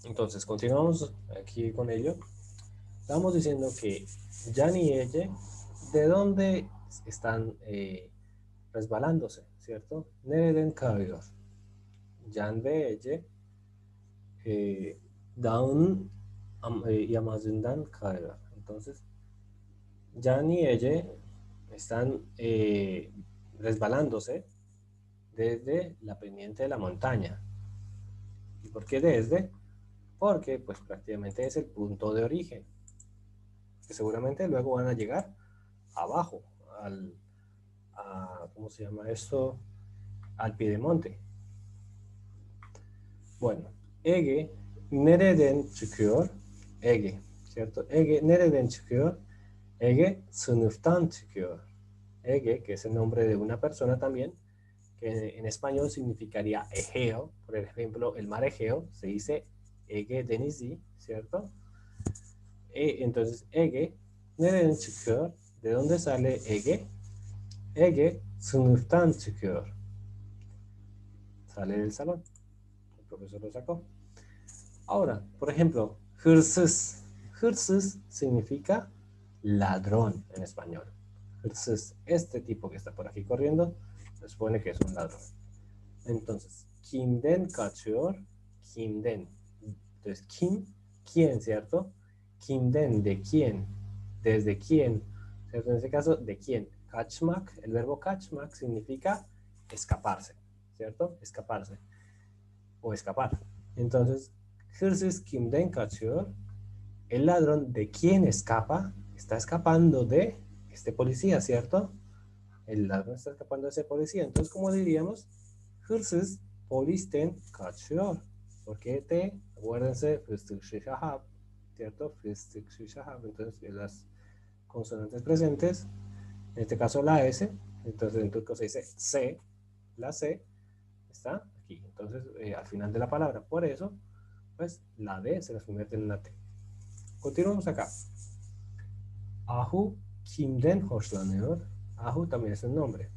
Entonces, continuamos aquí con ello. Estamos diciendo que Jan y ella, ¿de dónde están resbalándose? ¿Cierto? Nereden kayıyor. Jan ve Ece dağın yamacından kayıyor. Entonces, Jan y Ece están resbalándose desde la pendiente de la montaña. ¿Y por qué desde? Porque pues prácticamente es el punto de origen, que seguramente luego van a llegar abajo, ¿cómo se llama esto? Al piedemonte. Bueno, Ege nereden çıkıyor? Ege, ¿cierto? Ege nereden çıkıyor? Ege sınıftan çıkıyor. Ege, que es el nombre de una persona también, que en español significaría Egeo. Por ejemplo, el mar Egeo se dice Ege Denizi, ¿cierto? Entonces, Ege, nereden çıkıyor? ¿De dónde sale Ege? Ege, sınıftan çıkıyor. Sale del salón. El profesor lo sacó. Ahora, por ejemplo, hırsız. Hırsız significa ladrón en español. Hırsız, este tipo que está por aquí corriendo, se supone que es un ladrón. Entonces, kimden kaçıyor? Kimden. Entonces, kim, quién, ¿cierto? Kimden, de quién. Desde quién. ¿Cierto? En este caso, de quién. Kaçmak, el verbo kaçmak significa escaparse, ¿cierto? Escaparse o escapar. Entonces, hırsız kimden kaçıyor? El ladrón de quién escapa, está escapando de este policía, ¿cierto? El ladrón está escapando de ese policía. Entonces, ¿cómo diríamos? Hırsız polisten kaçıyor. Porque te, acuérdense, fıstık şişahab, ¿cierto? Fıstık şişahab. Entonces, las consonantes presentes, en este caso la S, entonces en turco se dice C, la C está aquí. Entonces, al final de la palabra. Por eso, pues, la D se las convierte en una T. Continuamos acá. Ahu kimden hoşlanıyor? Ahu también es un nombre.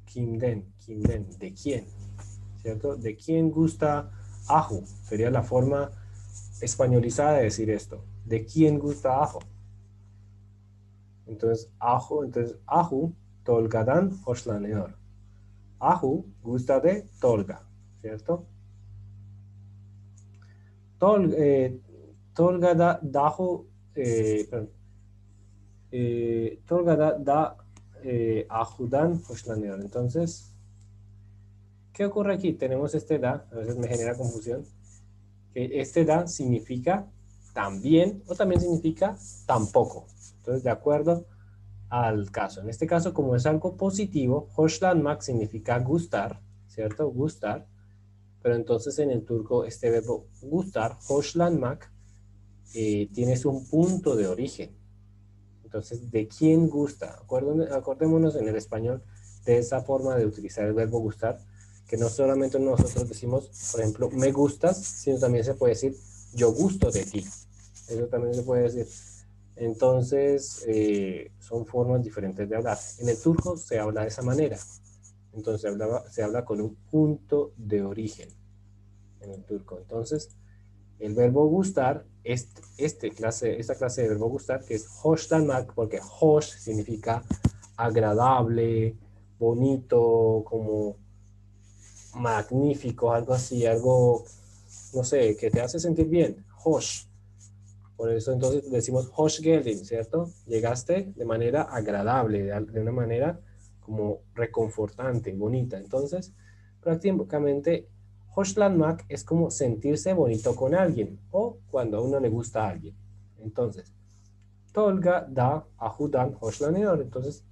Kimden, kimden, ¿de quién? ¿Cierto? ¿De quién gusta Ahu? Sería la forma españolizada de decir esto. ¿De quién gusta Ahu? Entonces Ahu Tolga'dan hoşlanıyor. Ahu gusta de Tolga, ¿cierto? Tolga da Dahu, perdón, Tolga da Ahu'dan hoşlanıyor. Entonces, ¿qué ocurre aquí? Tenemos este da, a veces me genera confusión, que este da significa también o también significa tampoco. Entonces, de acuerdo al caso. En este caso, como es algo positivo, hoşlanmak significa gustar, ¿cierto? Gustar. Pero entonces en el turco este verbo gustar, hoşlanmak, tienes un punto de origen. Entonces, ¿de quién gusta? Acordémonos en el español de esa forma de utilizar el verbo gustar, que no solamente nosotros decimos, por ejemplo, me gustas, sino también se puede decir, yo gusto de ti. Eso también se puede decir. Entonces, son formas diferentes de hablar. En el turco se habla de esa manera. Entonces, se habla con un punto de origen en el turco. Entonces, el verbo gustar, esta clase de verbo gustar, que es hoşlanmak, porque hoş significa agradable, bonito, como magnífico, algo así, algo, no sé, que te hace sentir bien, hoş. Por eso entonces decimos hoş geldin, ¿cierto? Llegaste de manera agradable, de una manera como reconfortante, bonita. Entonces, prácticamente, hoşlanmak es como sentirse bonito con alguien o cuando a uno le gusta a alguien. Entonces, Tolga da Ahu'dan hoşlanıyor. Entonces,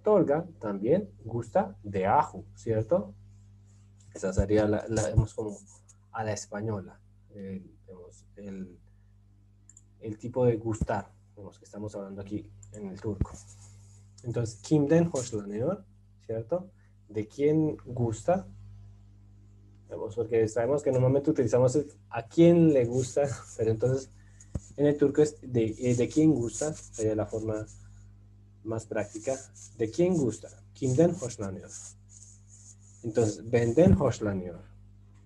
Tolga también gusta de Ahu, ¿cierto? Esa sería digamos, como a la española. Digamos, el tipo de gustar, digamos, que estamos hablando aquí en el turco. Entonces, kimden hoşlanıyor, ¿cierto? ¿De quién gusta? Digamos, porque sabemos que normalmente utilizamos a quién le gusta, pero entonces en el turco es de quién gusta, sería la forma más práctica. ¿De quién gusta? Kimden hoşlanıyor. Entonces, benden hoşlanıyor.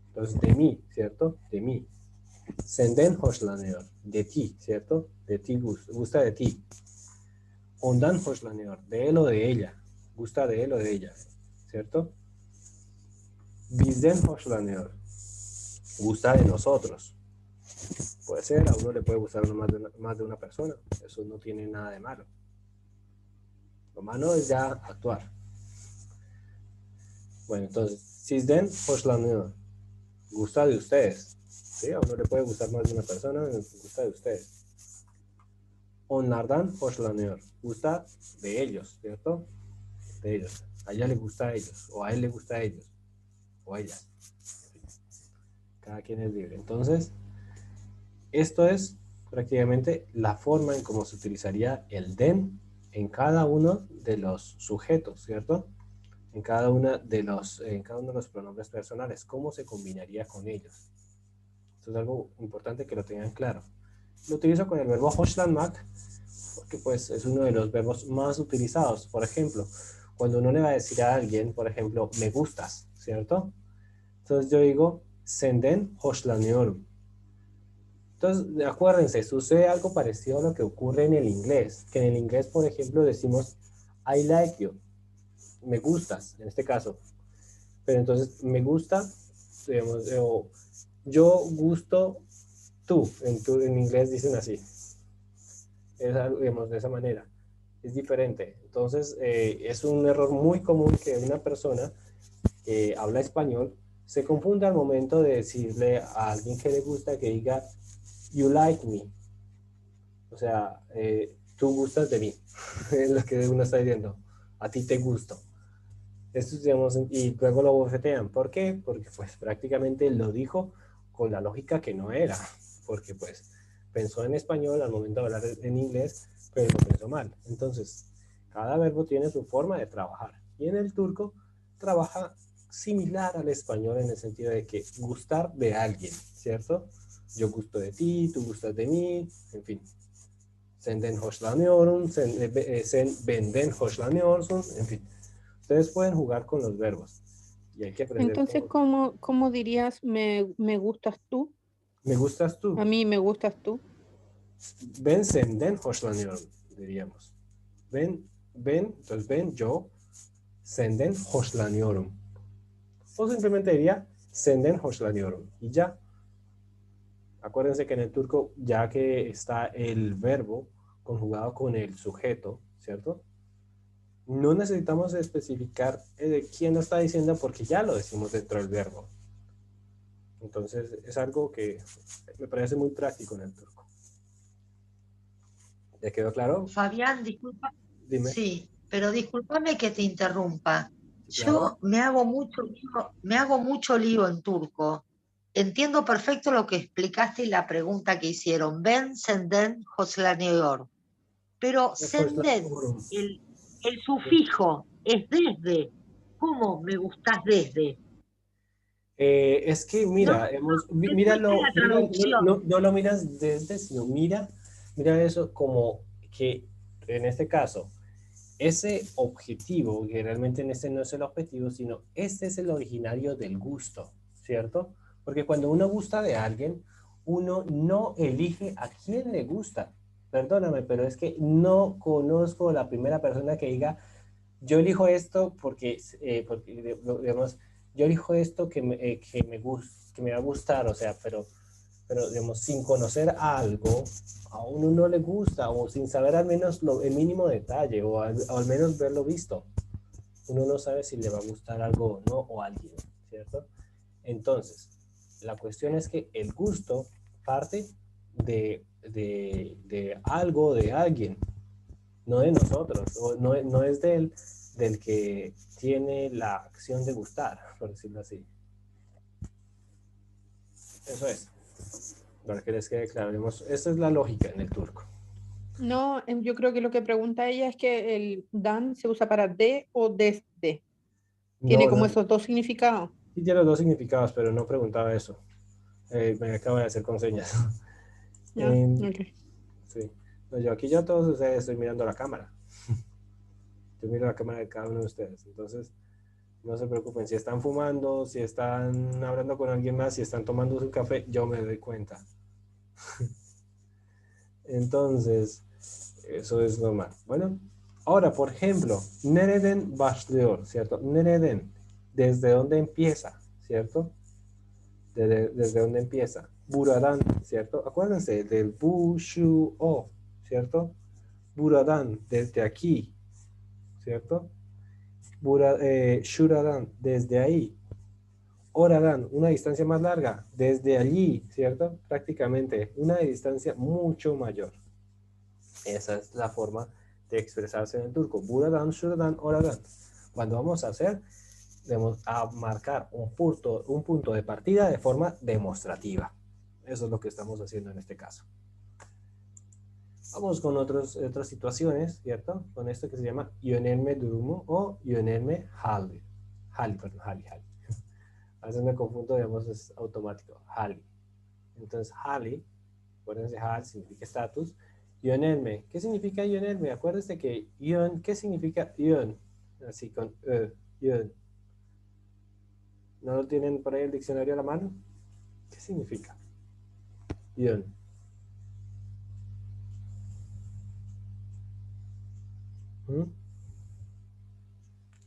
Entonces, de mí, ¿cierto? De mí. Senden hoşlanıyor. De ti, ¿cierto? De ti, gusta de ti. Ondan hoşlanıyor. De él o de ella. Gusta de él o de ella, ¿cierto? Bizden hoşlanıyor. Gusta de nosotros. Puede ser, a uno le puede gustar más de una persona. Eso no tiene nada de malo. Lo malo es ya actuar. Bueno, entonces, sizden hoşlanıyor. Gusta de ustedes. ¿Sí? A uno le puede gustar más de una persona, gusta de ustedes. Onlardan hoşlanıyor. Gusta de ellos, ¿cierto? De ellos. A ella le gusta a ellos, o a él le gusta a ellos, o a ella. Cada quien es libre. Entonces, esto es prácticamente la forma en cómo se utilizaría el den en cada uno de los sujetos, ¿cierto? En cada uno de los pronombres personales, cómo se combinaría con ellos. Esto es algo importante que lo tengan claro. Lo utilizo con el verbo hoşlanmak porque pues es uno de los verbos más utilizados. Por ejemplo, cuando uno le va a decir a alguien, por ejemplo, me gustas, ¿cierto? Entonces yo digo, senden hoşlanıyorum. Entonces, acuérdense, sucede algo parecido a lo que ocurre en el inglés, que en el inglés, por ejemplo, decimos, I like you, me gustas, en este caso. Pero entonces, me gusta, digamos, o yo gusto tú, en inglés dicen así. Es algo, digamos, de esa manera. Es diferente. Entonces, es un error muy común que una persona que habla español se confunda al momento de decirle a alguien que le gusta que diga, you like me. O sea, tú gustas de mí. Es lo que uno está diciendo. A ti te gusto. Esto, digamos, y luego lo bofetean. ¿Por qué? Porque pues prácticamente lo dijo con la lógica que no era. Porque pues pensó en español al momento de hablar en inglés, pero lo pensó mal. Entonces, cada verbo tiene su forma de trabajar. Y en el turco trabaja similar al español en el sentido de que gustar de alguien, ¿cierto? Yo gusto de ti, tú gustas de mí, en fin. Senden hoşlanıyorum, sen benden hoşlanıyorsun, en fin. Ustedes pueden jugar con los verbos y hay que aprender Entonces, cómo. ¿cómo dirías me gustas tú? Me gustas A tú. mí me gustas tú. Ben senden hoşlanıyorum, diríamos. Entonces ben yo, senden hoşlanıyorum. O simplemente diría, senden hoşlanıyorum. Y ya. Acuérdense que en el turco, ya que está el verbo conjugado con el sujeto, ¿cierto? No necesitamos especificar quién lo está diciendo porque ya lo decimos dentro del verbo. Entonces es algo que me parece muy práctico en el turco. ¿Ya quedó claro? Fabián, disculpa, Dime. sí, pero discúlpame que te interrumpa. Sí, claro. Yo me hago mucho lío en turco. Entiendo perfecto lo que explicaste y la pregunta que hicieron. Ben, senden, hoşlanıyor. Pero senden, el sufijo es desde. ¿Cómo me gustás desde? Es que No, mira, no, después de míralo, la traducción. no lo miras desde, sino mira eso como que en este caso, ese objetivo, que realmente en este no es el objetivo, sino este es el originario del gusto, ¿cierto? Porque cuando uno gusta de alguien, uno no elige a quién le gusta. Perdóname, pero es que no conozco la primera persona que diga, yo elijo esto porque digamos, yo elijo esto que me va a gustar, o sea, pero digamos, sin conocer algo, a uno no le gusta, o sin saber al menos el mínimo detalle, o al menos verlo visto. Uno no sabe si le va a gustar algo o no, o a alguien, ¿cierto? Entonces, la cuestión es que el gusto parte de algo, de alguien, no de nosotros, o no es del que tiene la acción de gustar, por decirlo así. Eso es. Para que les quede claro, esa es la lógica en el turco. No, yo creo que lo que pregunta ella es que el dan se usa para de o desde. Tiene No, como no, esos dos significados. sí tiene los dos significados, pero no preguntaba eso. Me acaba de hacer con señas. Ya, Eh, ok. sí. No, yo aquí yo todos ustedes estoy mirando la cámara. Yo miro la cámara de cada uno de ustedes. Entonces, No se preocupen, si están fumando, si están hablando con alguien más, si están tomando su café, yo me doy cuenta. Entonces, eso es normal. Bueno, ahora, por ejemplo, nereden başlıyor, ¿cierto? Nereden, ¿desde dónde empieza? ¿Cierto? Desde dónde empieza. Buradan, ¿cierto? Acuérdense del bu, shu, o, ¿cierto? Buradan, desde aquí, ¿cierto? Shuradan, desde ahí. Oradan, una distancia más larga, desde allí, ¿cierto? Prácticamente una distancia mucho mayor. Esa es la forma de expresarse en el turco. Buradan, shuradan, oradan. Cuando vamos a hacer, debemos a marcar un punto de partida de forma demostrativa. Eso es lo que estamos haciendo en este caso. Vamos con otras situaciones, ¿cierto? Con esto que se llama yönelme durumu o yönelme hali. Hali. A veces me confundo, digamos, es automático. Hali. Entonces, hali, acuérdense, hal significa estatus. Yönelme. ¿Qué significa yönelme? Acuérdense que yön, ¿qué significa yön? Así con yön. ¿No lo tienen por ahí el diccionario a la mano? ¿Qué significa? Yön. ¿Mm?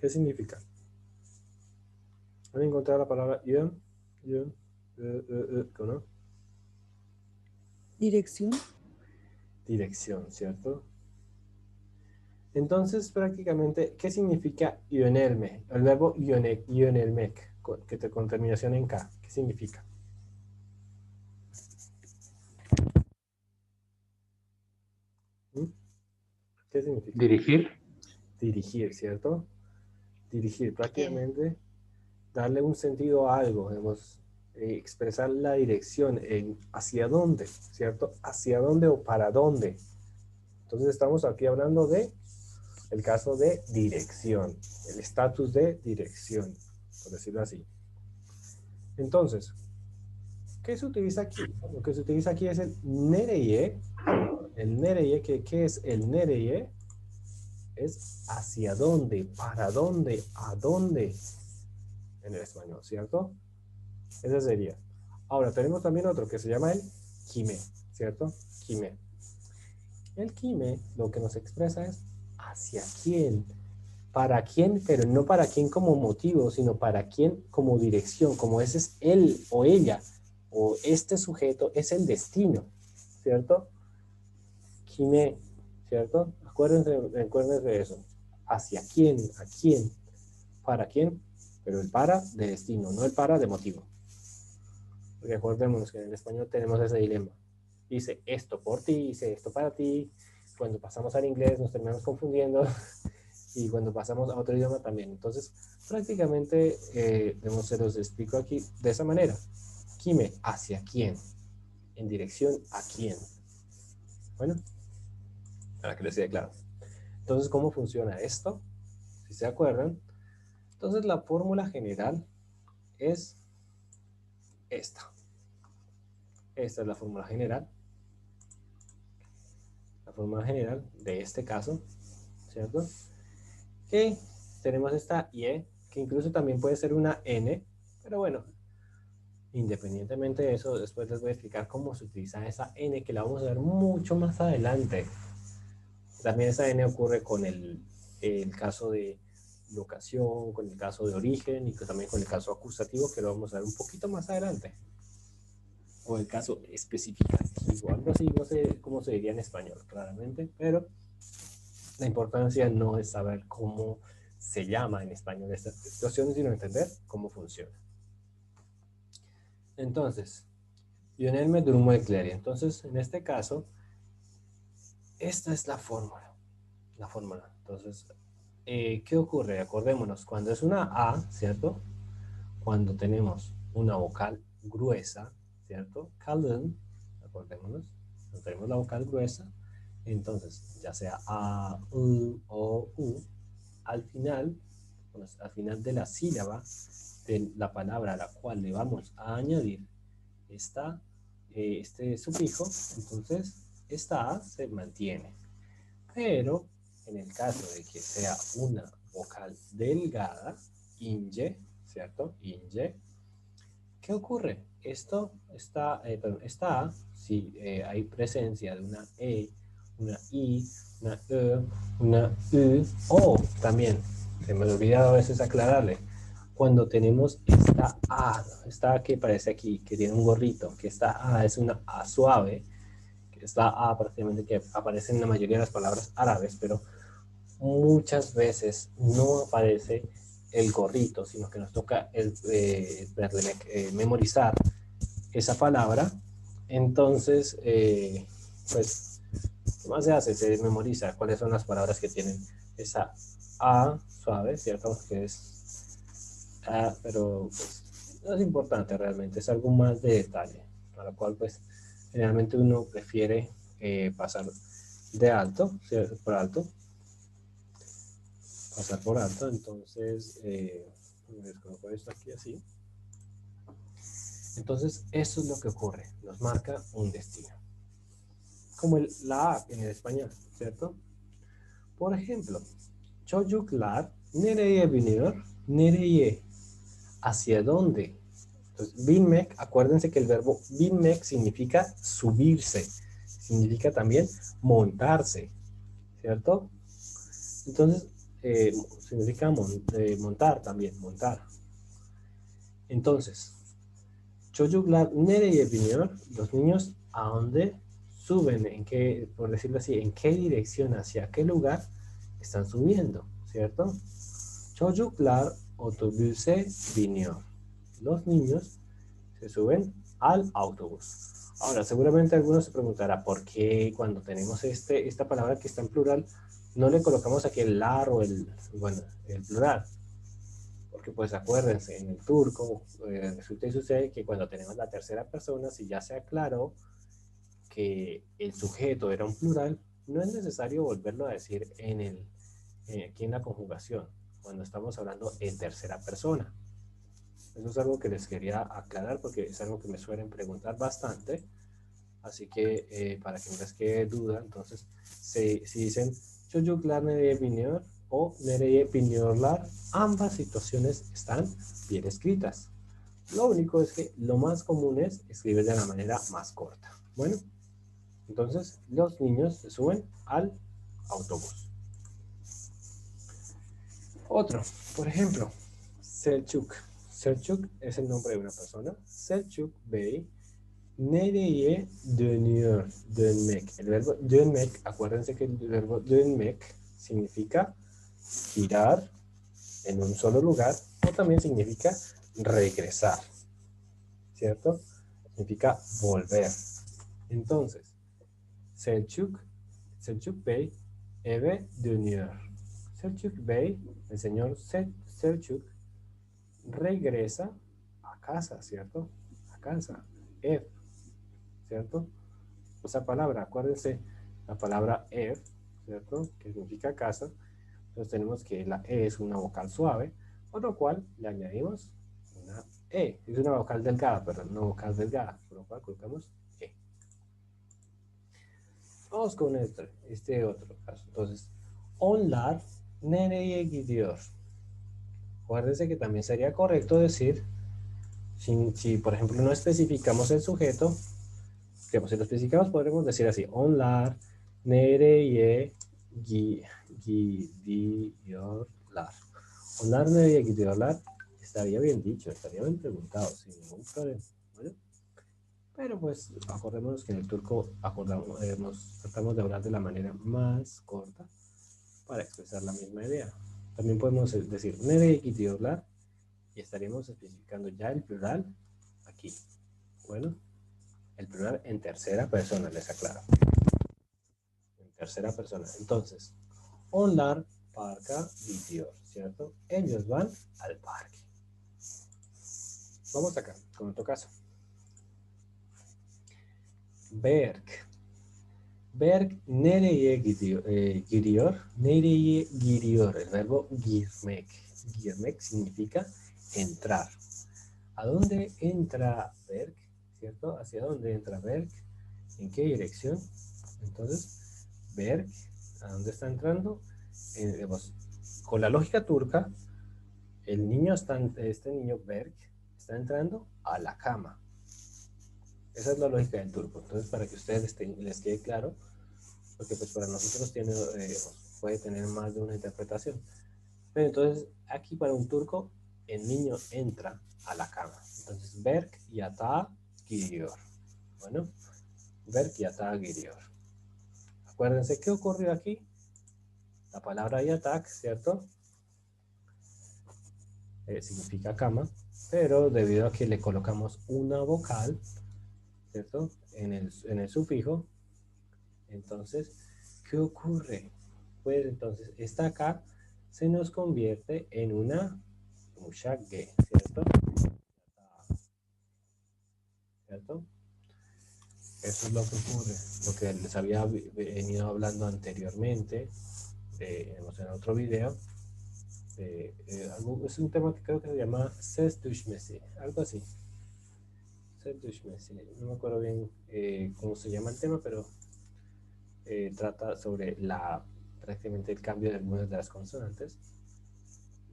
¿Qué significa? ¿Han encontrado la palabra yön? Yön. ¿No? Dirección. Dirección, ¿cierto? Entonces, prácticamente, ¿qué significa yönelme? El verbo yönelmek, con terminación en K. ¿Qué significa? ¿Mm? ¿Qué significa? Dirigir. Dirigir, ¿cierto? Dirigir, prácticamente, darle un sentido a algo, digamos, expresar la dirección en hacia dónde, ¿cierto? Hacia dónde o para dónde. Entonces, estamos aquí hablando de el caso de dirección, el estatus de dirección, por decirlo así. Entonces, ¿qué se utiliza aquí? Lo que se utiliza aquí es el nereye. El nereye, ¿qué es el nereye? Es hacia dónde, para dónde, a dónde en el español, ¿cierto? Ese sería. Ahora, tenemos también otro que se llama el kime, ¿cierto? Kime. El kime lo que nos expresa es hacia quién, para quién, pero no para quién como motivo, sino para quién como dirección, como ese es él o ella, o este sujeto es el destino, ¿cierto? Kime, ¿cierto? Acuérdense de eso. ¿Hacia quién? ¿A quién? ¿Para quién? Pero el para de destino, no el para de motivo. Porque acordémonos que en el español tenemos ese dilema. Dice esto por ti, dice esto para ti. Cuando pasamos al inglés nos terminamos confundiendo. Y cuando pasamos a otro idioma también. Entonces, prácticamente, se los explico aquí de esa manera. Kime, ¿hacia quién? En dirección a quién. Bueno, para que les quede claro. Entonces, ¿cómo funciona esto? Si se acuerdan. Entonces, la fórmula general es esta. Esta es la fórmula general. La fórmula general de este caso, ¿cierto? Que tenemos esta Y, que incluso también puede ser una N, pero bueno, independientemente de eso, después les voy a explicar cómo se utiliza esa N, que la vamos a ver mucho más adelante. También esa N ocurre con el caso de locación, con el caso de origen y también con el caso acusativo, que lo vamos a ver un poquito más adelante. O el caso especificativo, algo así, no sé cómo se diría en español, claramente, pero la importancia no es saber cómo se llama en español esta situación, sino entender cómo funciona. Entonces, yönelme durumu ekleri. Entonces, en este caso, esta es la fórmula. La fórmula. Entonces, ¿qué ocurre? Acordémonos, cuando es una A, ¿cierto? Cuando tenemos una vocal gruesa, ¿cierto? Kalın, acordémonos, cuando tenemos la vocal gruesa, entonces, ya sea A, U o U, al final de la sílaba de la palabra a la cual le vamos a añadir este sufijo, entonces esta A se mantiene. Pero en el caso de que sea una vocal delgada, ince, ¿cierto? Ince. ¿Qué ocurre? Esto está, está si hay presencia de una E, una I, una E, una U, o también, se me ha olvidado a veces aclararle, cuando tenemos esta A, esta que parece aquí, que tiene un gorrito, que esta A es una A suave, que esta A prácticamente que aparece en la mayoría de las palabras árabes, pero muchas veces no aparece el gorrito, sino que nos toca memorizar esa palabra. Entonces, pues, ¿qué más se hace? Se memoriza cuáles son las palabras que tienen esa A suave, ¿cierto? Que es A, pero pues, no es importante realmente, es algo más de detalle, a lo cual pues generalmente uno prefiere pasar de alto, ¿cierto? Por alto, pasar por alto. Entonces, les coloco esto aquí así. Entonces, eso es lo que ocurre, nos marca un destino. Como la A en el español, ¿cierto? Por ejemplo, çocuklar nereye biniyor? Nereye. ¿Hacia dónde? Entonces, binmek, acuérdense que el verbo binmek significa subirse, significa también montarse, ¿cierto? Entonces, significa montar también, montar. Entonces, çocuklar nereye biniyor? Los niños, ¿a dónde suben? ¿En qué, por decirlo así, en qué dirección, hacia qué lugar están subiendo? ¿Cierto? Çocuklar otobüse biniyor. Los niños se suben al autobús. Ahora, seguramente algunos se preguntará por qué cuando tenemos esta palabra que está en plural, no le colocamos aquí el lar o el plural. Porque pues acuérdense, en el turco resulta y sucede que cuando tenemos la tercera persona, si ya se aclaró que el sujeto era un plural, no es necesario volverlo a decir aquí en la conjugación, cuando estamos hablando en tercera persona. Eso es algo que les quería aclarar porque es algo que me suelen preguntar bastante. Así que para que no les quede duda, entonces si dicen çocuklar nereye biniyor o nereye biniyorlar, ambas situaciones están bien escritas. Lo único es que lo más común es escribir de la manera más corta. Bueno, entonces los niños se suben al autobús. Otro, por ejemplo, Selçuk. Selçuk es el nombre de una persona. Selçuk Bey nereye dönüyor? Dönmek. El verbo dönmek, acuérdense que el verbo dönmek significa girar en un solo lugar o también significa regresar, ¿cierto? Significa volver. Entonces, Selçuk Bey eve dönüyor. Selçuk Bey, el señor Selçuk, regresa a casa, ¿cierto? A casa. Ev, ¿cierto? Esa palabra, acuérdense, la palabra ev, ¿cierto? Que significa casa. Entonces tenemos que la E es una vocal suave, por lo cual le añadimos una E. Es una vocal delgada, perdón, no vocal delgada, por lo cual colocamos E. Vamos con este otro caso. Entonces, onlar nereye gidiyor? Acuérdense que también sería correcto decir, si por ejemplo no especificamos el sujeto, digamos, si lo especificamos podremos decir así, onlar nereye gidiyorlar. Onlar nereye gidiyorlar estaría bien dicho, estaría bien preguntado, sin ningún problema. ¿Vale? Pero pues acordémonos que en el turco tratamos de hablar de la manera más corta para expresar la misma idea. También podemos decir nereye gidiyorlar y estaríamos especificando ya el plural aquí. Bueno, el plural en tercera persona, les aclaro. En tercera persona. Entonces, onlar parka gidiyor, ¿cierto? Ellos van al parque. Vamos acá, con otro caso. Berk. Berk nereye gidiyor? Nereye giriyor? El verbo girmek. Girmek significa entrar. ¿A dónde entra Berk? ¿Cierto? ¿Hacia dónde entra Berk? ¿En qué dirección? Entonces, Berk, ¿a dónde está entrando? Con la lógica turca, el niño este niño Berk está entrando a la cama. Esa es la lógica del turco. Entonces, para que ustedes les quede claro, porque pues para nosotros puede tener más de una interpretación. Pero entonces, aquí para un turco, el niño entra a la cama. Entonces, Berk yatağa giriyor. Bueno, Berk yatağa giriyor. Acuérdense, ¿qué ocurrió aquí? La palabra yatak, ¿cierto? Significa cama, pero debido a que le colocamos una vocal, ¿cierto? En el sufijo, entonces, ¿qué ocurre? Pues entonces, esta acá se nos convierte en una mushagge, ¿cierto? ¿Cierto? Eso es lo que ocurre, lo que les había venido hablando anteriormente, en otro video. Es un tema que creo que se llama Ses Düşmesi, algo así. Ses Düşmesi, no me acuerdo bien cómo se llama el tema, pero trata sobre prácticamente el cambio de algunas de las consonantes.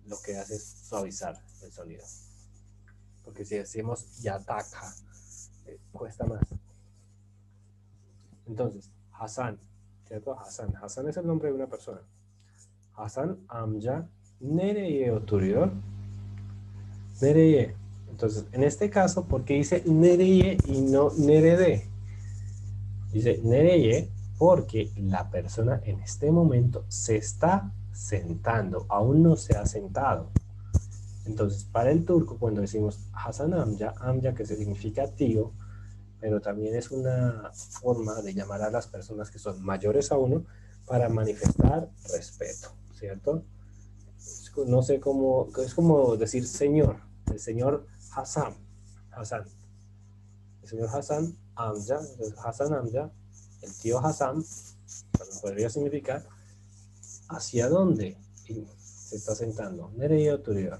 Lo que hace es suavizar el sonido. Porque si decimos yataka, cuesta más. Entonces, Hasan, ¿cierto? Hasan es el nombre de una persona. Hasan amca nereye oturuyor? Nereye. Entonces, en este caso, ¿por qué dice nereye y no nerede? Dice nereye porque la persona en este momento se está sentando, aún no se ha sentado. Entonces, para el turco, cuando decimos Hasan amca que significa tío, pero también es una forma de llamar a las personas que son mayores a uno para manifestar respeto, ¿cierto? No sé cómo, es como decir señor, el señor Hasan, el señor Hasan amca, Hasan amca, el tío Hasan, podría significar hacia dónde se está sentando. Nereye oturuyor?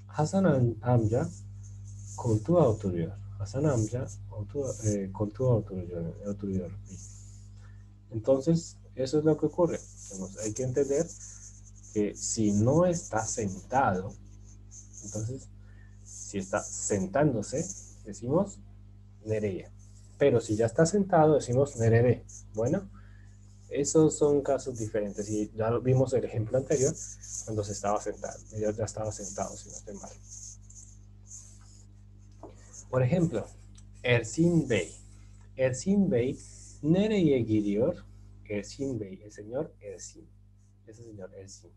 Hasan amca koltuğa oturuyor. Hasan amca koltuğa oturuyor. Entonces, eso es lo que ocurre. Entonces, hay que entender que si no está sentado, entonces, si está sentándose, decimos nereye. Pero si ya está sentado, decimos nerede. Bueno, esos son casos diferentes. Y ya vimos el ejemplo anterior, cuando se estaba sentado. Ya estaba sentado, si no estoy mal. Por ejemplo, Ersin Bey. Ersin Bey, nereye gidiyor? Ersin Bey, el señor Ersin. Ese señor Ersin.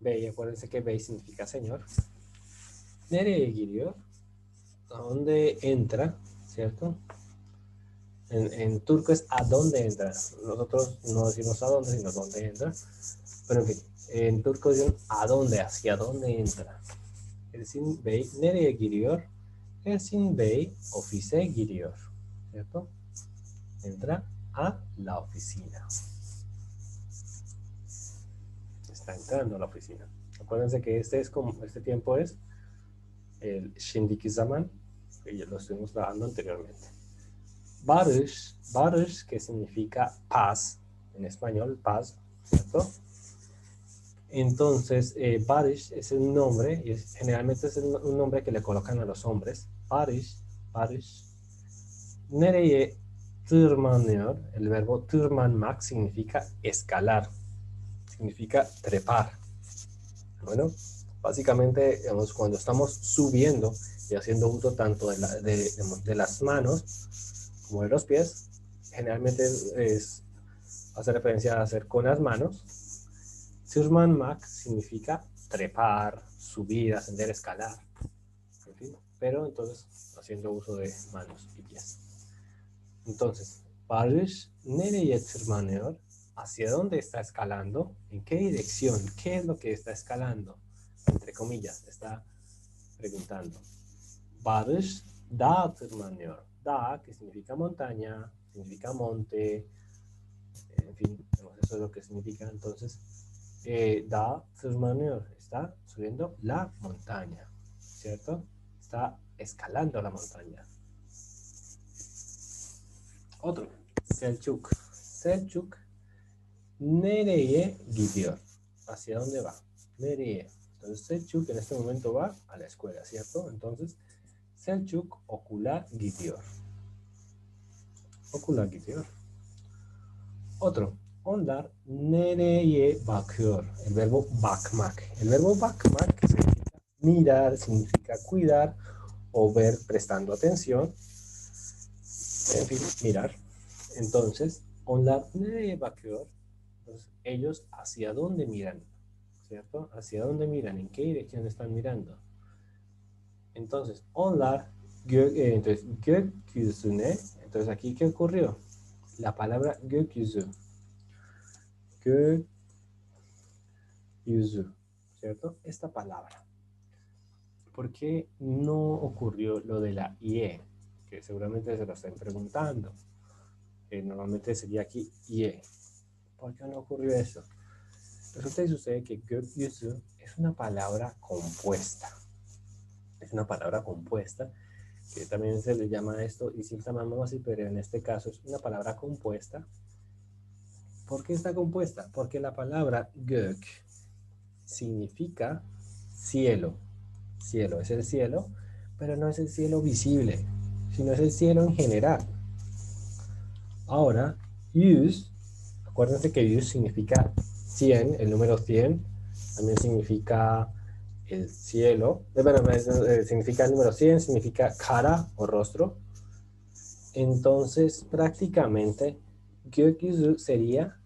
Bey, acuérdense que Bey significa señor. Nereye gidiyor? ¿A dónde entra? ¿Cierto? En turco es a dónde entra. Nosotros no decimos a dónde, sino dónde entra. Pero en fin, en turco dicen a dónde, hacia dónde entra. Ersin Bey, nereye gidiyor? Ersin Bey, ofise giriyor. ¿Cierto? Entra a la oficina. Está entrando a la oficina. Acuérdense que este tiempo es el şimdiki zaman, que ya lo estuvimos trabajando anteriormente. Barış, que significa paz, en español, paz, ¿cierto? Entonces, Barış es un nombre, y generalmente es un nombre que le colocan a los hombres. Barış. Nereye tırmanıyor? El verbo tırmanmak significa escalar, significa trepar. Bueno, básicamente, digamos, cuando estamos subiendo y haciendo uso tanto de las manos como de los pies, generalmente hace referencia a hacer con las manos. Tırmanmak significa trepar, subir, ascender, escalar. En fin, pero entonces haciendo uso de manos y pies. Entonces, Barış nereye tırmanıyor? ¿Hacia dónde está escalando? ¿En qué dirección? ¿Qué es lo que está escalando? Entre comillas, está preguntando. Barış dağa tırmanıyor. Dağ, que significa montaña, significa monte, en fin, eso es lo que significa. Entonces, dağa tırmanıyor, está subiendo la montaña, ¿cierto? Está escalando la montaña. Otro, Selçuk. Selçuk, nereye gidiyor? ¿Hacia dónde va? Nereye. Entonces Selçuk en este momento va a la escuela, ¿cierto? Entonces Selçuk okula gidiyor. Okula gidiyor. Otro. Onlar nereye bakıyor? El verbo bakmak. El verbo bakmak significa mirar, significa cuidar o ver prestando atención. En fin, mirar. Entonces, onlar nereye bakıyor? Entonces, ellos hacia dónde miran, ¿cierto? Hacia dónde miran, en qué dirección están mirando. Entonces, onlar entonces, gökyüzüne. Entonces, aquí, ¿qué ocurrió? La palabra gökyüzü. Gökyüzü, ¿cierto? Esta palabra. ¿Por qué no ocurrió lo de la IE? Que seguramente se lo están preguntando. Normalmente sería aquí IE. ¿Por qué no ocurrió eso? Resulta y sucede que gökyüzü es una palabra compuesta. Es una palabra compuesta, que también se le llama a esto isim tamamasi, pero en este caso es una palabra compuesta. ¿Por qué está compuesta? Porque la palabra gök significa cielo. Cielo es el cielo, pero no es el cielo visible, sino es el cielo en general. Ahora, yüz, acuérdense que yüz significa 100, el número 100, también significa el cielo, significa el número 100, significa cara o rostro. Entonces, prácticamente, gökyüzü sería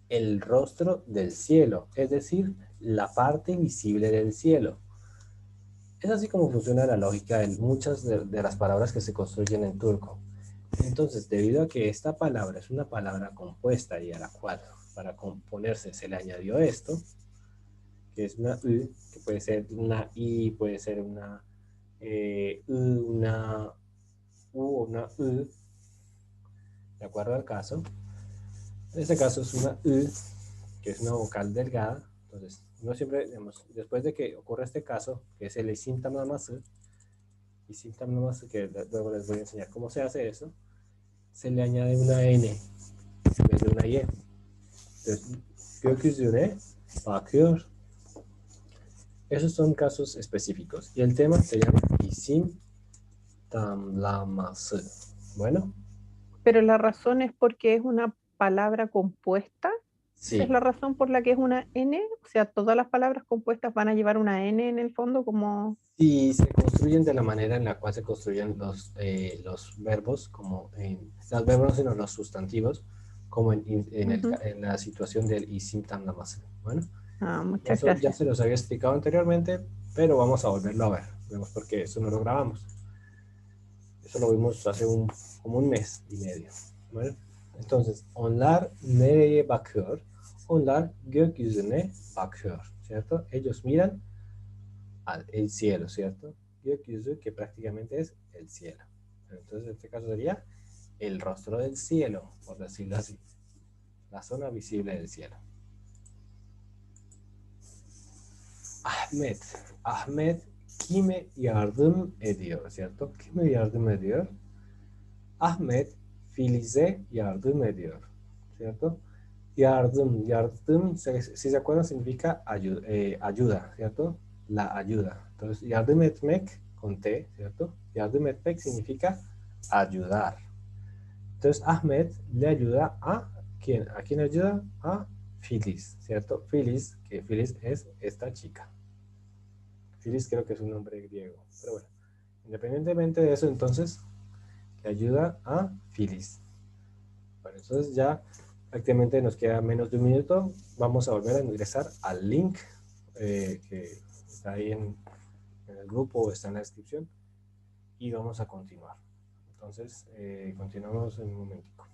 el rostro del cielo, es decir, la parte visible del cielo. Es así como funciona la lógica de muchas de las palabras que se construyen en turco. Entonces, debido a que esta palabra es una palabra compuesta y a la cual para componerse se le añadió esto, que es una U, que puede ser una I, puede ser una una U o una U, de acuerdo al caso. En este caso es una U, que es una vocal delgada. Entonces, uno siempre, digamos, después de que ocurre este caso, que es el isim tamamasi, que luego les voy a enseñar cómo se hace eso, se le añade una N en vez de una Y. Entonces, gökyüzüne bakıyor. Esos son casos específicos. Y el tema se llama isim tamlaması. Bueno. Pero la razón es porque es una palabra compuesta. Sí. ¿Es la razón por la que es una N? O sea, todas las palabras compuestas van a llevar una N en el fondo como... Y se construyen de la manera en la cual se construyen los verbos, como los verbos, sino los sustantivos, como en la situación del isim tamlaması. Bueno, muchas eso ya gracias. se los había explicado anteriormente, pero vamos a volverlo a ver, vemos porque eso no lo grabamos. Eso lo vimos hace como un mes y medio. ¿Vale? Entonces, onlar nereye bakıyor? Onlar gökyüzüne bakıyor, ¿cierto? Ellos miran al cielo, ¿cierto? Gökyüzü, que prácticamente es el cielo. Entonces, en este caso sería el rostro del cielo, por decirlo así. La zona visible del cielo. Ahmet. Ahmet kime yardım ediyor, ¿cierto? Kime yardım ediyor? Ahmet Filiz'e yardım ediyor, ¿cierto? Yardım, si se acuerdan, significa ayuda, ¿cierto? La ayuda. Entonces, yardım etmek con T, ¿cierto? Yardım etmek significa ayudar. Entonces, Ahmet le ayuda a ¿quién? ¿A quién ayuda? A Filiz, ¿cierto? Filiz, que Filiz es esta chica. Filiz creo que es un nombre griego, pero bueno. Independientemente de eso, entonces, le ayuda a Filiz. Bueno, entonces ya prácticamente nos queda menos de un minuto. Vamos a volver a ingresar al link que está ahí en el grupo o está en la descripción y vamos a continuar. Entonces, continuamos en un momentico.